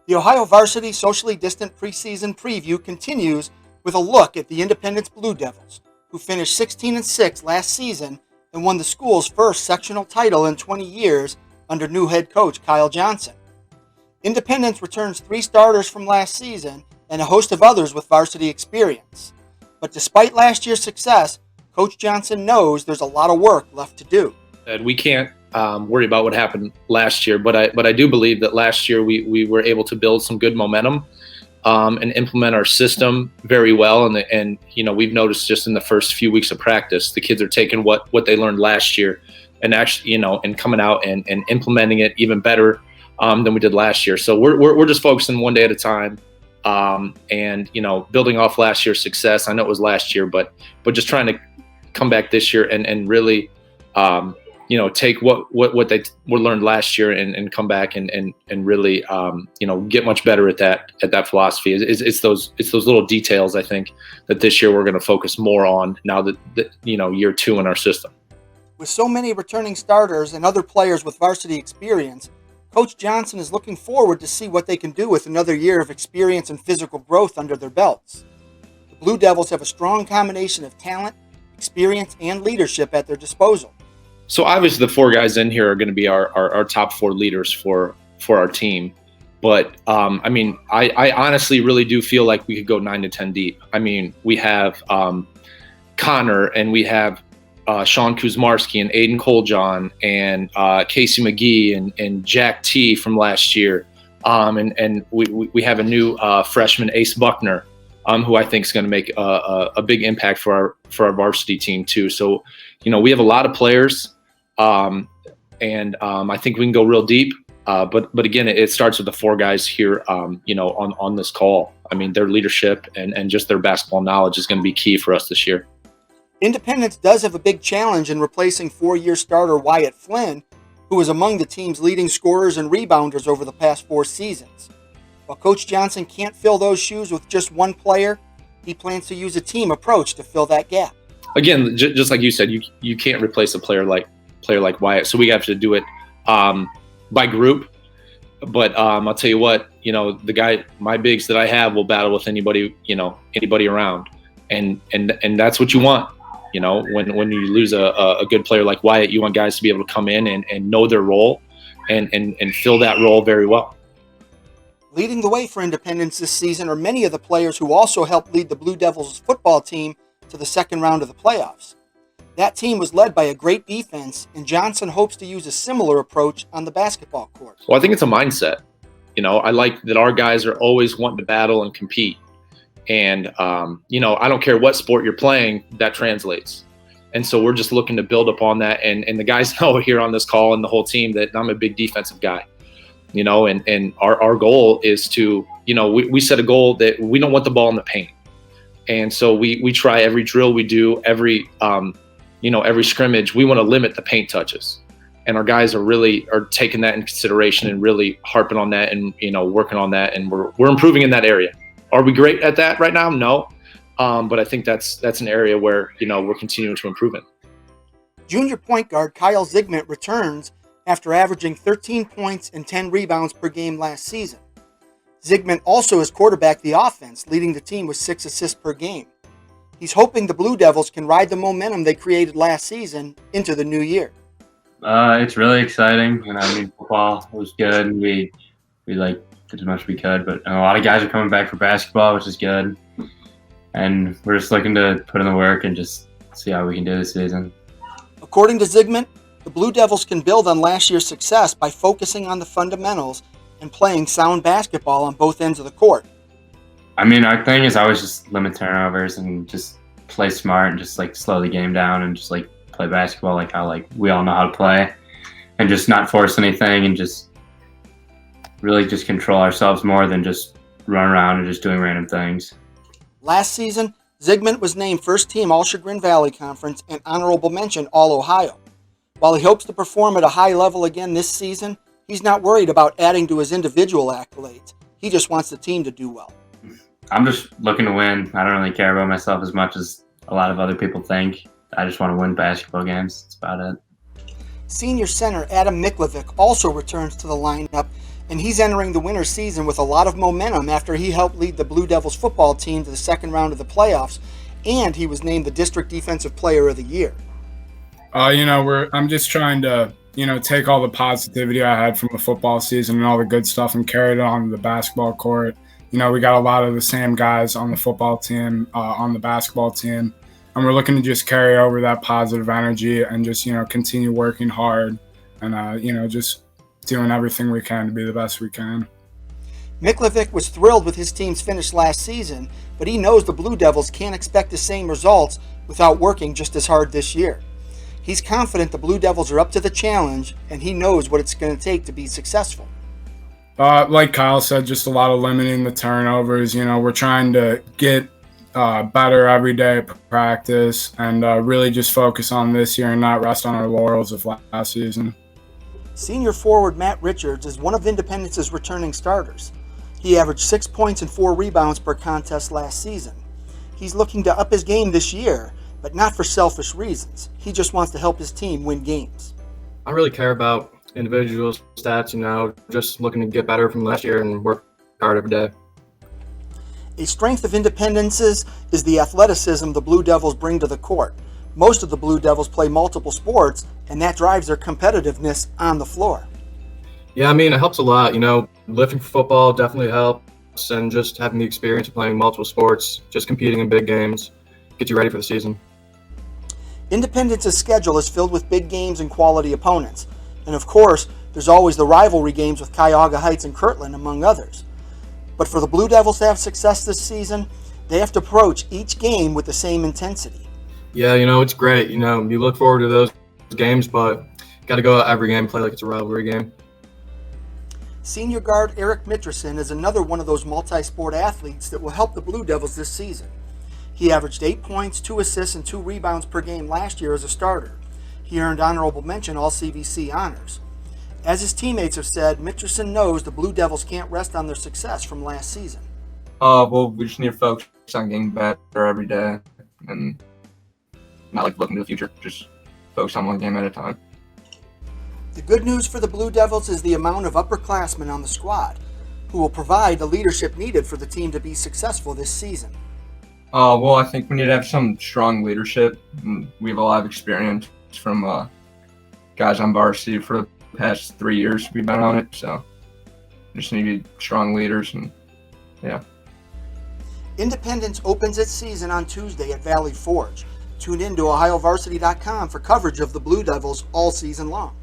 The Ohio Varsity Socially Distant Preseason Preview continues with a look at the Independence Blue Devils, who finished 16-6 last season and won the school's first sectional title in 20 years under new head coach Kyle Johnson. Independence returns 3 starters from last season and a host of others with varsity experience. But despite last year's success, Coach Johnson knows there's a lot of work left to do. And we can't worry about what happened last year, but I do believe that last year we were able to build some good momentum and implement our system very well. And we've noticed just in the first few weeks of practice, the kids are taking what they learned last year and actually and coming out and implementing it even better than we did last year. So we're just focusing one day at a time. And building off last year's success. I know it was last year, but just trying to come back this year and really take what they were learned last year and come back and really get much better at that philosophy. It's those little details, I think, that this year we're going to focus more on now that year 2 in our system. With so many returning starters and other players with varsity experience, Coach Johnson is looking forward to see what they can do with another year of experience and physical growth under their belts. The Blue Devils have a strong combination of talent, experience, and leadership at their disposal. So obviously the 4 guys in here are going to be our top 4 leaders for our team. But I honestly really do feel like we could go 9 to 10 deep. I mean, we have Connor and we have Sean Kuzmarski and Aiden Coljohn and Casey McGee and Jack T from last year. And we have a new freshman, Ace Buckner, who I think is going to make a big impact for our varsity team too. So, we have a lot of players, and I think we can go real deep. But again, it starts with the 4 guys here, on this call. I mean, their leadership and just their basketball knowledge is going to be key for us this year. Independence does have a big challenge in replacing 4-year starter Wyatt Flynn, who is among the team's leading scorers and rebounders over the past 4 seasons. While Coach Johnson can't fill those shoes with just one player, he plans to use a team approach to fill that gap. Again, just like you said, you can't replace a player like Wyatt, so we have to do it by group. But I'll tell you what, my bigs that I have will battle with anybody around, and that's what you want. When you lose a good player like Wyatt, you want guys to be able to come in and know their role and fill that role very well. Leading the way for Independence this season are many of the players who also helped lead the Blue Devils football team to the second round of the playoffs. That team was led by a great defense, and Johnson hopes to use a similar approach on the basketball court. Well, I think it's a mindset. I like that our guys are always wanting to battle and compete. And, I don't care what sport you're playing, that translates. And so we're just looking to build upon that. And the guys know here on this call and the whole team that I'm a big defensive guy, and our goal is to, we set a goal that we don't want the ball in the paint. And so we try every drill we do, every scrimmage, we want to limit the paint touches. And our guys are taking that in consideration and really harping on that and, working on that. And we're improving in that area. Are we great at that right now? No. But I think that's an area where, we're continuing to improve in. Junior point guard Kyle Zigmant returns after averaging 13 points and 10 rebounds per game last season. Zigmant also has quarterbacked the offense, leading the team with 6 assists per game. He's hoping the Blue Devils can ride the momentum they created last season into the new year. It's really exciting. Football was good. We did as much as we could, but a lot of guys are coming back for basketball, which is good. And we're just looking to put in the work and just see how we can do this season. According to Zigmant, the Blue Devils can build on last year's success by focusing on the fundamentals and playing sound basketball on both ends of the court. Our thing is always just limit turnovers and just play smart and just slow the game down and just play basketball like how we all know how to play, and just not force anything and just really just control ourselves more than just run around and just doing random things. Last season, Zigmant was named First Team All-Chagrin Valley Conference and Honorable Mention All-Ohio. While he hopes to perform at a high level again this season, he's not worried about adding to his individual accolades. He just wants the team to do well. I'm just looking to win. I don't really care about myself as much as a lot of other people think. I just want to win basketball games. That's about it. Senior center Adam Miklovic also returns to the lineup and he's entering the winter season with a lot of momentum after he helped lead the Blue Devils football team to the second round of the playoffs, and he was named the District Defensive Player of the Year. I'm just trying to, take all the positivity I had from the football season and all the good stuff and carry it on to the basketball court. We got a lot of the same guys on the football team, on the basketball team, and we're looking to just carry over that positive energy and just, continue working hard and, just doing everything we can to be the best we can. Miklovic was thrilled with his team's finish last season, but he knows the Blue Devils can't expect the same results without working just as hard this year. He's confident the Blue Devils are up to the challenge, and he knows what it's going to take to be successful. Like Kyle said, just a lot of limiting the turnovers. We're trying to get better every day at practice and really just focus on this year and not rest on our laurels of last season. Senior forward Matt Richards is one of Independence's returning starters. He averaged 6 points and 4 rebounds per contest last season. He's looking to up his game this year, but not for selfish reasons. He just wants to help his team win games. I really care about individual stats, just looking to get better from last year and work hard every day. A strength of Independence's is the athleticism the Blue Devils bring to the court. Most of the Blue Devils play multiple sports, and that drives their competitiveness on the floor. Yeah, it helps a lot. Lifting for football definitely helps, and just having the experience of playing multiple sports, just competing in big games, gets you ready for the season. Independence's schedule is filled with big games and quality opponents. And of course, there's always the rivalry games with Cuyahoga Heights and Kirtland, among others. But for the Blue Devils to have success this season, they have to approach each game with the same intensity. Yeah, it's great. You look forward to those games, but got to go out every game and play like it's a rivalry game. Senior guard Eric Mitcherson is another one of those multi-sport athletes that will help the Blue Devils this season. He averaged 8 points, 2 assists, and 2 rebounds per game last year as a starter. He earned honorable mention All-CVC honors. As his teammates have said, Mitcherson knows the Blue Devils can't rest on their success from last season. Well, we just need to focus on getting better every day and not looking to the future, just focus on one game at a time. The good news for the Blue Devils is the amount of upperclassmen on the squad, who will provide the leadership needed for the team to be successful this season. Well, I think we need to have some strong leadership. We have a lot of experience from guys on Varsity for the past 3 years we've been on it, so we just need to be strong leaders, and yeah. Independence opens its season on Tuesday at Valley Forge. Tune in to OhioVarsity.com for coverage of the Blue Devils all season long.